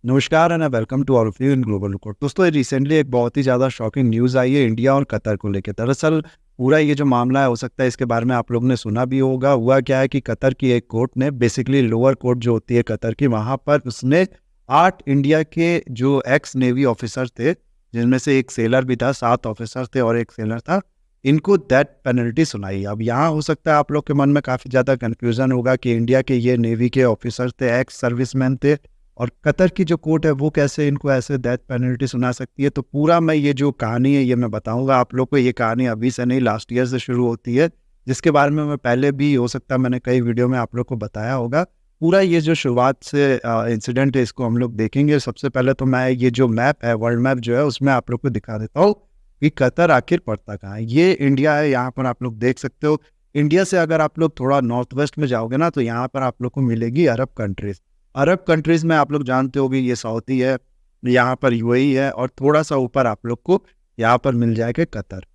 नमस्कार and welcome to all of you in global record. दोस्तों, recently एक बहुत ही ज़्यादा शॉकिंग न्यूज़ आई है इंडिया और कतर को लेकर। दरअसल पूरा ये जो मामला है, हो सकता है इसके बारे में आप लोगों ने सुना भी होगा। हुआ क्या है कि कतर की एक कोर्ट ने, बेसिकली लोअर कोर्ट जो होती है कतर की, वहाँ पर उसने 8 इंडिया के जो एक्स नेवी ऑफिसर थे, जिनमें से एक सेलर भी था, 7 ऑफिसर थे और एक सेलर था, इनको डेथ पेनल्टी सुनाई। अब यहाँ हो सकता है आप लोग के मन में काफ़ी ज़्यादा कन्फ्यूज़न होगा कि इंडिया के ये नेवी के ऑफिसर थे, एक्स सर्विसमैन थे, और कतर की जो कोर्ट है वो कैसे इनको ऐसे डेथ पेनल्टी सुना सकती है। तो पूरा मैं ये जो कहानी है ये मैं बताऊंगा आप लोग को। ये कहानी अभी से नहीं, लास्ट ईयर से शुरू होती है, जिसके बारे में मैं पहले भी, हो सकता है मैंने कई वीडियो में आप लोग को बताया होगा। पूरा ये जो शुरुआत से इंसिडेंट है, इसको हम लोग देखेंगे। सबसे पहले तो मैं ये जो मैप है, वर्ल्ड मैप जो है, उसमें आप लोग को दिखा देता हूँ कि कतर आखिर पड़ता कहाँ है। ये इंडिया है, यहाँ पर आप लोग देख सकते हो। इंडिया से अगर आप लोग थोड़ा नॉर्थ वेस्ट में जाओगे ना, तो यहाँ पर आप लोग को मिलेगी अरब कंट्रीज। अरब कंट्रीज में आप लोग जानते होंगे ये सऊदी है, यहाँ पर यूएई है, और थोड़ा सा ऊपर आप लोग को यहाँ पर मिल जाएगा कतर।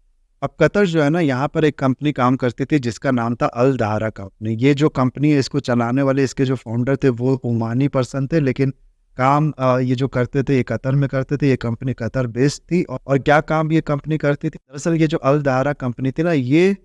अब कतर जो है ना, यहाँ पर एक कंपनी काम करती थी जिसका नाम था अल दहारा कंपनी। ये जो कंपनी है, इसको चलाने वाले, इसके जो फाउंडर थे वो ओमानी पर्सन थे, लेकिन काम ये जो करते थे ये कतर में करते थे। ये कंपनी कतर बेस्ड थी। और क्या काम ये कंपनी करती थी? दरअसल ये जो अल दहारा कंपनी थी ना, ये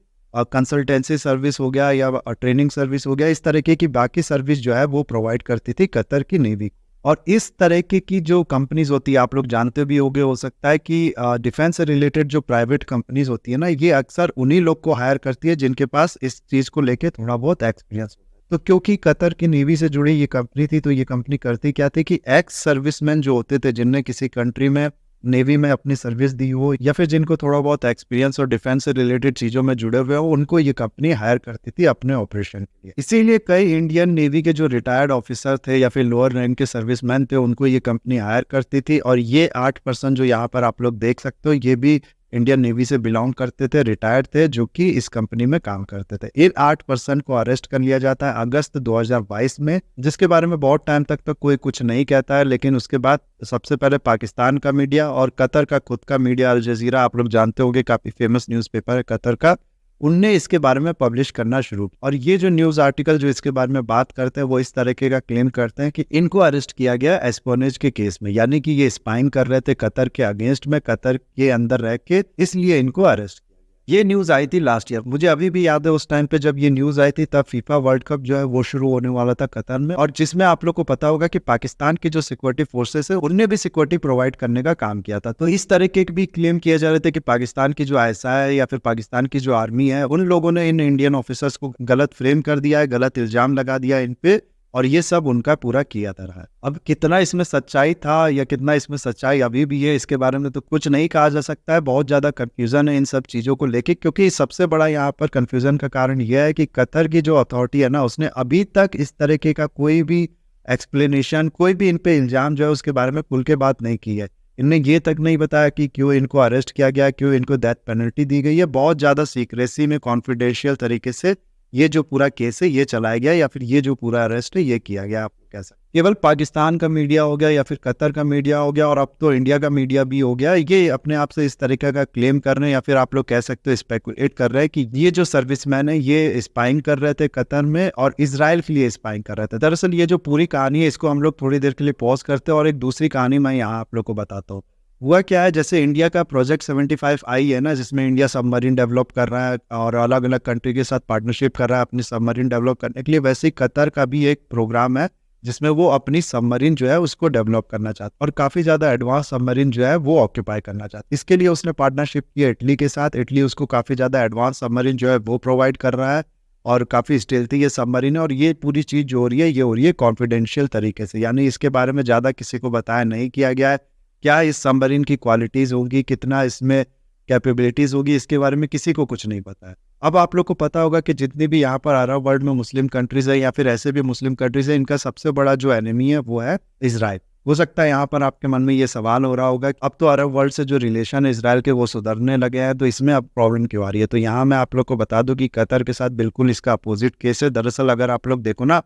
कंसल्टेंसी सर्विस हो गया या ट्रेनिंग सर्विस हो गया, इस तरीके की बाकी सर्विस जो है वो प्रोवाइड करती थी कतर की नेवी। और इस तरीके की जो कंपनीज होती है, आप लोग जानते भी होंगे, हो सकता है कि डिफेंस से रिलेटेड जो प्राइवेट कंपनीज होती है ना, ये अक्सर उन्हीं लोग को हायर करती है जिनके पास इस चीज़ को लेके थोड़ा बहुत एक्सपीरियंस होता है। तो क्योंकि कतर की नेवी से जुड़ी ये कंपनी थी, तो ये कंपनी करती क्या थी कि एक्स सर्विसमैन जो होते थे, जिनने किसी कंट्री में नेवी में अपनी सर्विस दी हो, या फिर जिनको थोड़ा बहुत एक्सपीरियंस और डिफेंस से रिलेटेड चीजों में जुड़े हुए हो, उनको ये कंपनी हायर करती थी अपने ऑपरेशन के लिए। इसीलिए कई इंडियन नेवी के जो रिटायर्ड ऑफिसर थे या फिर लोअर रैंक के सर्विसमैन थे, उनको ये कंपनी हायर करती थी। और ये 8% जो यहाँ पर आप लोग देख सकते हो, ये भी इंडियन नेवी से बिलोंग करते थे, रिटायर्ड थे, जो कि इस कंपनी में काम करते थे। इन 8% को अरेस्ट कर लिया जाता है अगस्त 2022 में, जिसके बारे में बहुत टाइम तक तो कोई कुछ नहीं कहता है। लेकिन उसके बाद सबसे पहले पाकिस्तान का मीडिया और कतर का खुद का मीडिया, अल जजीरा, आप लोग जानते होंगे, काफी फेमस न्यूज़पेपर है कतर का, उनने इसके बारे में पब्लिश करना शुरू। और ये जो न्यूज़ आर्टिकल जो इसके बारे में बात करते हैं, वो इस तरीके का क्लेम करते हैं कि इनको अरेस्ट किया गया एस्पोनेज के केस में, यानी कि ये स्पाइंग कर रहे थे कतर के अगेंस्ट में, कतर के अंदर रह के, इसलिए इनको अरेस्ट किया। ये न्यूज़ आई थी लास्ट ईयर। मुझे अभी भी याद है उस टाइम पे जब ये न्यूज़ आई थी, तब फीफा वर्ल्ड कप जो है वो शुरू होने वाला था कतर में, और जिसमें आप लोग को पता होगा कि पाकिस्तान की जो सिक्योरिटी फोर्सेस है, उनने भी सिक्योरिटी प्रोवाइड करने का काम किया था। तो इस तरह के भी क्लेम किए जा रहे थे कि पाकिस्तान की जो आईएसआई है या फिर पाकिस्तान की जो आर्मी है, उन लोगों ने इन इंडियन ऑफिसर्स को गलत फ्रेम कर दिया है, गलत इल्जाम लगा दिया है इन पे, और ये सब उनका पूरा किया था रहा है। अब कितना इसमें सच्चाई था या कितना इसमें सच्चाई अभी भी है, इसके बारे में तो कुछ नहीं कहा जा सकता है। बहुत ज़्यादा कन्फ्यूज़न है इन सब चीज़ों को लेके, क्योंकि सबसे बड़ा यहाँ पर कन्फ्यूज़न का कारण यह है कि कतर की जो अथॉरिटी है ना, उसने अभी तक इस तरीके का कोई भी एक्सप्लेनेशन, कोई भी इन पे इल्ज़ाम जो है उसके बारे में खुल के बात नहीं की है। इनने ये तक नहीं बताया कि क्यों इनको अरेस्ट किया गया, क्यों इनको डेथ पेनल्टी दी गई है। बहुत ज़्यादा सीक्रेसी में, कॉन्फिडेंशियल तरीके से ये जो पूरा केस है ये चलाया गया, या फिर ये जो पूरा अरेस्ट है ये किया गया। आप कह सकते केवल पाकिस्तान का मीडिया हो गया या फिर कतर का मीडिया हो गया, और अब तो इंडिया का मीडिया भी हो गया, ये अपने आप से इस तरीके का क्लेम कर रहे हैं, या फिर आप लोग कह सकते हो स्पेकुलेट कर रहे हैं कि ये जो सर्विसमैन है ये स्पाइंग कर रहे थे कतर में और इजराइल के लिए स्पाइंग कर रहे थे। दरअसल ये जो पूरी कहानी है, इसको हम लोग थोड़ी देर के लिए पॉज करते हैं और एक दूसरी कहानी मैं यहाँ आप लोग को बताता हूँ। हुआ क्या है, जैसे इंडिया का प्रोजेक्ट 75 आई है ना, जिसमें इंडिया सबमरीन डेवलप कर रहा है और अलग अलग कंट्री के साथ पार्टनरशिप कर रहा है अपनी सबमरीन डेवलप करने के लिए, वैसे ही कतर का भी एक प्रोग्राम है जिसमें वो अपनी सबमरीन जो है उसको डेवलप करना चाहता है और काफ़ी ज़्यादा एडवांस सबमरीन जो है वो ऑक्यूपाई करना चाहता है। इसके लिए उसने पार्टनरशिप की इटली के साथ। इटली उसको काफ़ी ज़्यादा एडवांस सबमरीन जो है वो प्रोवाइड कर रहा है और काफ़ी स्टेल्थी ये सबमरीन है। और ये पूरी चीज़ जो हो रही है ये हो रही है कॉन्फिडेंशियल तरीके से, यानी इसके बारे में ज़्यादा किसी को बताया नहीं किया गया है। क्या इस सबमरीन की क्वालिटीज़ होगी, कितना इसमें कैपेबिलिटीज़ होगी, इसके बारे में किसी को कुछ नहीं पता है। अब आप लोग को पता होगा कि जितनी भी यहाँ पर अरब वर्ल्ड में मुस्लिम कंट्रीज़ है या फिर ऐसे भी मुस्लिम कंट्रीज़ है, इनका सबसे बड़ा जो एनिमी है वो है इजराइल। हो सकता है यहाँ पर आपके मन में ये सवाल हो रहा होगा, अब तो अरब वर्ल्ड से जो रिलेशन है इजराइल के वो सुधरने लगे हैं, तो इसमें अब प्रॉब्लम क्यों आ रही है? तो यहाँ मैं आप लोग को बता दूं कि कतर के साथ बिल्कुल इसका अपोजिट केस है। दरअसल अगर आप लोग देखो ना,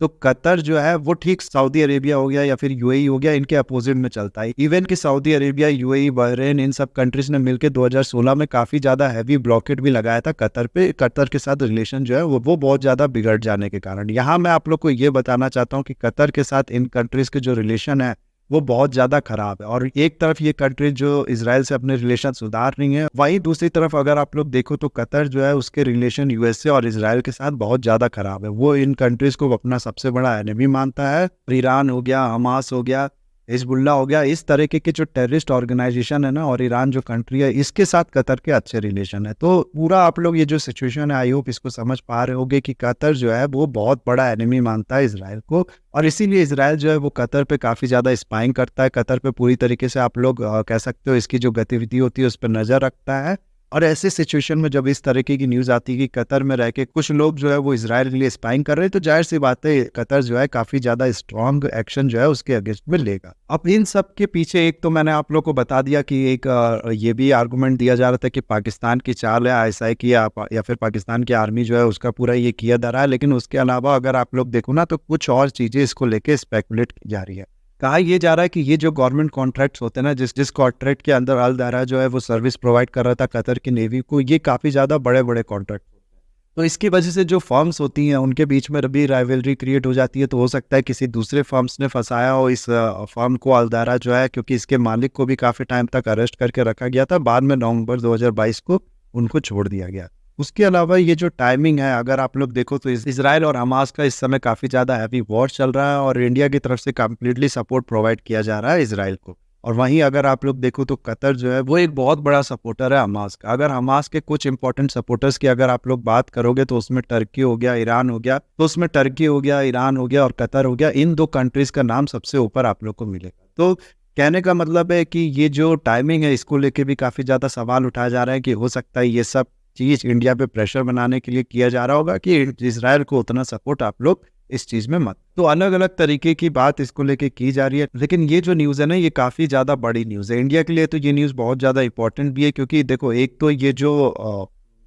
तो कतर जो है वो ठीक सऊदी अरेबिया हो गया या फिर यूएई हो गया, इनके अपोजिट में चलता है। इवन कि सऊदी अरेबिया, यूएई, बहरीन, इन सब कंट्रीज ने मिलकर 2016 में काफ़ी ज़्यादा हैवी ब्लॉकेट भी लगाया था कतर पे। कतर के साथ रिलेशन जो है वो बहुत ज़्यादा बिगड़ जाने के कारण। यहाँ मैं आप लोग को ये बताना चाहता हूँ कि कतर के साथ इन कंट्रीज़ के जो रिलेशन है वो बहुत ज़्यादा ख़राब है। और एक तरफ ये कंट्री जो इज़राइल से अपने रिलेशन सुधार रही हैं, वहीं दूसरी तरफ अगर आप लोग देखो तो कतर जो है उसके रिलेशन यूएसए और इज़राइल के साथ बहुत ज़्यादा ख़राब है। वो इन कंट्रीज़ को अपना सबसे बड़ा एनिमी मानता है। ईरान हो गया, हमास हो गया, हिज़्बुल्लाह हो गया, इस तरीके के जो टेररिस्ट ऑर्गेनाइजेशन है ना, और ईरान जो कंट्री है, इसके साथ कतर के अच्छे रिलेशन है। तो पूरा आप लोग ये जो सिचुएशन है, आई होप इसको समझ पा रहे होंगे कि कतर जो है वो बहुत बड़ा एनिमी मानता है इज़राइल को, और इसीलिए इज़राइल जो है वो कतर पे काफ़ी ज़्यादा स्पाइंग करता है। कतर पे पूरी तरीके से आप लोग कह सकते हो इसकी जो गतिविधि होती है उस पर नज़र रखता है। और ऐसे सिचुएशन में जब इस तरीके की न्यूज़ आती है कि कतर में रह के कुछ लोग जो है वो इज़राइल के लिए स्पाइंग कर रहे हैं, तो ज़ाहिर-सी बात है कतर जो है काफ़ी ज़्यादा स्ट्रॉन्ग एक्शन जो है उसके अगेंस्ट में लेगा। अब इन सब के पीछे एक तो मैंने आप लोग को बता दिया कि एक ये भी आर्गुमेंट दिया जा रहा था कि पाकिस्तान की चाल है आईएसआई की, या फिर पाकिस्तान की आर्मी जो है उसका पूरा ये किया जा रहा है। लेकिन उसके अलावा अगर आप लोग देखो ना, तो कुछ और चीज़ें इसको लेके स्पेकुलेट की जा रही है। कहा ये जा रहा है कि ये जो गवर्नमेंट कॉन्ट्रैक्ट्स होते हैं ना, जिस जिस कॉन्ट्रैक्ट के अंदर अल दायरा जो है वो सर्विस प्रोवाइड कर रहा था कतर की नेवी को, ये काफ़ी ज़्यादा बड़े-बड़े कॉन्ट्रैक्ट होते हैं। तो इसकी वजह से जो फर्म्स होती हैं उनके बीच में भी राइवलरी क्रिएट हो जाती है। तो हो सकता है किसी दूसरे फर्म्स ने फंसाया हो इस फर्म को, अल दायरा जो है, क्योंकि इसके मालिक को भी काफ़ी टाइम तक अरेस्ट करके रखा गया था। बाद में नवंबर 2022 को उनको छोड़ दिया गया। उसके अलावा ये जो टाइमिंग है, अगर आप लोग देखो तो इज़राइल और हमास का इस समय काफ़ी ज़्यादा हैवी वॉर चल रहा है, और इंडिया की तरफ से कंप्लीटली सपोर्ट प्रोवाइड किया जा रहा है इज़राइल को। और वहीं अगर आप लोग देखो तो कतर जो है वो एक बहुत बड़ा सपोर्टर है हमास का। अगर हमास के कुछ इंपॉर्टेंट सपोर्टर्स की अगर आप लोग बात करोगे तो उसमें टर्की हो गया, ईरान हो गया, तो उसमें टर्की हो गया, ईरान हो गया और कतर हो गया। इन 2 कंट्रीज़ का नाम सबसे ऊपर आप लोग को मिलेगा। तो कहने का मतलब है कि ये जो टाइमिंग है इसको लेके भी काफ़ी ज़्यादा सवाल उठाए जा रहे हैं कि हो सकता है ये सब चीज़ इंडिया पे प्रेशर बनाने के लिए किया जा रहा होगा कि इज़राइल को उतना सपोर्ट आप लोग इस चीज़ में मत। तो अलग-अलग तरीके की बात इसको लेके की जा रही है। लेकिन ये जो न्यूज़ है ना, ये काफ़ी ज़्यादा बड़ी न्यूज़ है। इंडिया के लिए तो ये न्यूज़ बहुत ज़्यादा इम्पोर्टेंट भी है, क्योंकि देखो एक तो ये जो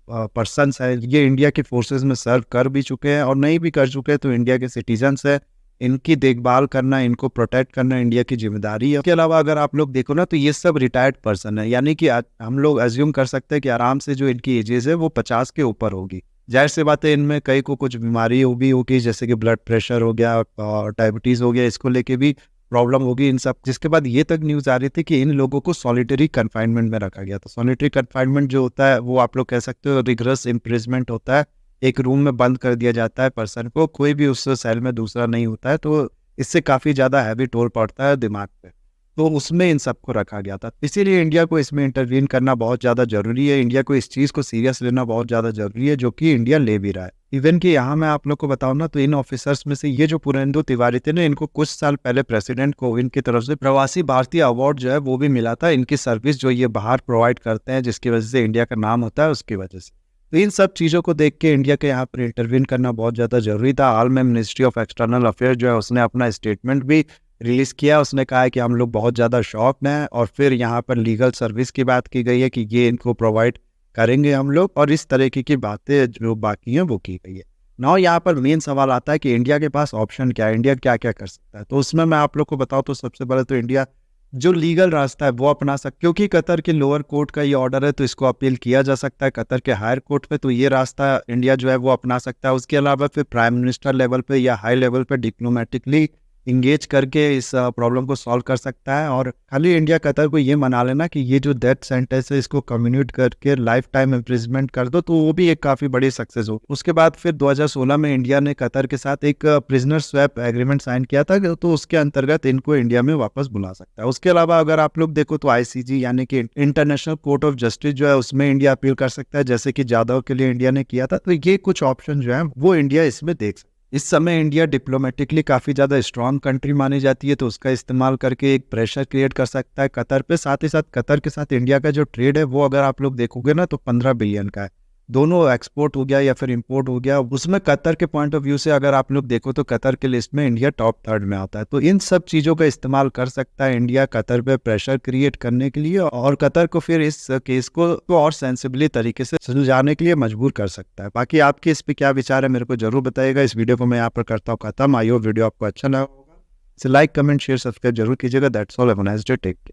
पर्सन्स है ये इंडिया की फोर्सेज़ में सर्व कर भी चुके हैं, और नहीं भी कर चुके हैं तो इंडिया के सिटीजन्स है। इनकी देखभाल करना, इनको प्रोटेक्ट करना इंडिया की ज़िम्मेदारी है। इसके अलावा अगर आप लोग देखो ना, तो ये सब रिटायर्ड पर्सन है, यानी कि हम लोग अज़्यूम कर सकते हैं कि आराम से जो इनकी एजेज़ है वो 50 के ऊपर होगी। ज़ाहिर-सी बात है इनमें कई को कुछ बीमारी भी होगी, जैसे कि ब्लड प्रेशर हो गया, डायबिटीज़ हो गया, इसको लेके भी प्रॉब्लम होगी इन सब। जिसके बाद ये तक न्यूज़ आ रही थी कि इन लोगों को सॉलिटरी कन्फाइनमेंट में रखा गया था। सॉलिटरी कन्फाइनमेंट जो होता है वो आप लोग कह सकते हो रिगरस इम्प्रिजमेंट होता है। एक रूम में बंद कर दिया जाता है पर्सन को, कोई भी उस सेल में दूसरा नहीं होता है, तो इससे काफ़ी ज़्यादा हैवी टोल पड़ता है दिमाग पे। तो उसमें इन सबको रखा गया था। इसीलिए इंडिया को इसमें इंटरवीन करना बहुत ज़्यादा ज़रूरी है। इंडिया को इस चीज़ को सीरियस लेना बहुत ज़्यादा ज़रूरी है, जो कि इंडिया ले भी रहा है। इवन कि यहाँ मैं आप लोग को बताऊँ ना, तो इन ऑफिसर्स में से ये जो पुरेंदु तिवारी थे ना, इनको कुछ साल पहले प्रेसिडेंट कोविंद की तरफ से प्रवासी भारतीय अवार्ड जो है वो भी मिला था। इनकी सर्विस जो ये बाहर प्रोवाइड करते हैं, जिसकी वजह से इंडिया का नाम होता है, उसकी वजह से। तो इन सब चीज़ों को देख के इंडिया के यहाँ पर इंटरवीन करना बहुत ज़्यादा ज़रूरी था। हाल में मिनिस्ट्री ऑफ एक्सटर्नल अफेयर्स जो है उसने अपना स्टेटमेंट भी रिलीज़ किया। उसने कहा है कि हम लोग बहुत ज़्यादा शॉक्ड हैं, और फिर यहाँ पर लीगल सर्विस की बात की गई है कि ये इनको प्रोवाइड करेंगे हम लोग, और इस तरीके की बातें जो बाकी हैं वो की गई है। नाउ यहाँ पर मेन सवाल आता है कि इंडिया के पास ऑप्शन क्या है, इंडिया क्या-क्या कर सकता है? तो उसमें मैं आप लोग को बताऊँ तो सबसे पहले तो इंडिया जो लीगल रास्ता है वो अपना सकता है, क्योंकि कतर के लोअर कोर्ट का ये ऑर्डर है तो इसको अपील किया जा सकता है कतर के हायर कोर्ट पे, तो ये रास्ता इंडिया जो है वो अपना सकता है। उसके अलावा फिर प्राइम मिनिस्टर लेवल पे या हाई लेवल पे डिप्लोमेटिकली इंगेज करके इस प्रॉब्लम को सॉल्व कर सकता है। और खाली इंडिया कतर को ये मना लेना कि ये जो डेथ सेंटेंस है इसको कम्युनिट करके लाइफ टाइम इम्प्रिजमेंट कर दो, तो वो भी एक काफ़ी बड़ी सक्सेस हो। उसके बाद फिर 2016 में इंडिया ने कतर के साथ एक प्रिजनर स्वैप एग्रीमेंट साइन किया था, तो उसके अंतर्गत इनको इंडिया में वापस बुला सकता है। उसके अलावा अगर आप लोग देखो तो आईसीजी यानी कि इंटरनेशनल कोर्ट ऑफ जस्टिस जो है उसमें इंडिया अपील कर सकता है, जैसे कि जाधव के लिए इंडिया ने किया था। तो ये कुछ ऑप्शन जो है वो इंडिया इसमें देख सकता है। इस समय इंडिया डिप्लोमेटिकली काफ़ी ज़्यादा स्ट्रॉन्ग कंट्री मानी जाती है, तो उसका इस्तेमाल करके एक प्रेशर क्रिएट कर सकता है कतर पे। साथ ही साथ कतर के साथ इंडिया का जो ट्रेड है वो अगर आप लोग देखोगे ना तो 15 बिलियन का है। दोनों एक्सपोर्ट हो गया या फिर इंपोर्ट हो गया, उसमें कतर के पॉइंट ऑफ व्यू से अगर आप लोग देखो तो कतर के लिस्ट में इंडिया टॉप 3rd में आता है। तो इन सब चीज़ों का इस्तेमाल कर सकता है इंडिया कतर पे प्रेशर क्रिएट करने के लिए, और कतर को फिर इस केस को और सेंसिबली तरीके से सुलझाने के लिए मजबूर कर सकता है। बाकी आपके इस पे क्या विचार है मेरे को जरूर बताइएगा। इस वीडियो को मैं यहाँ पर करता हूँ खत्म। आई होप वीडियो आपको अच्छा लगा होगा। इसे लाइक, कमेंट, शेयर, सब्सक्राइब जरूर कीजिएगा। That's all, have a nice day, take care.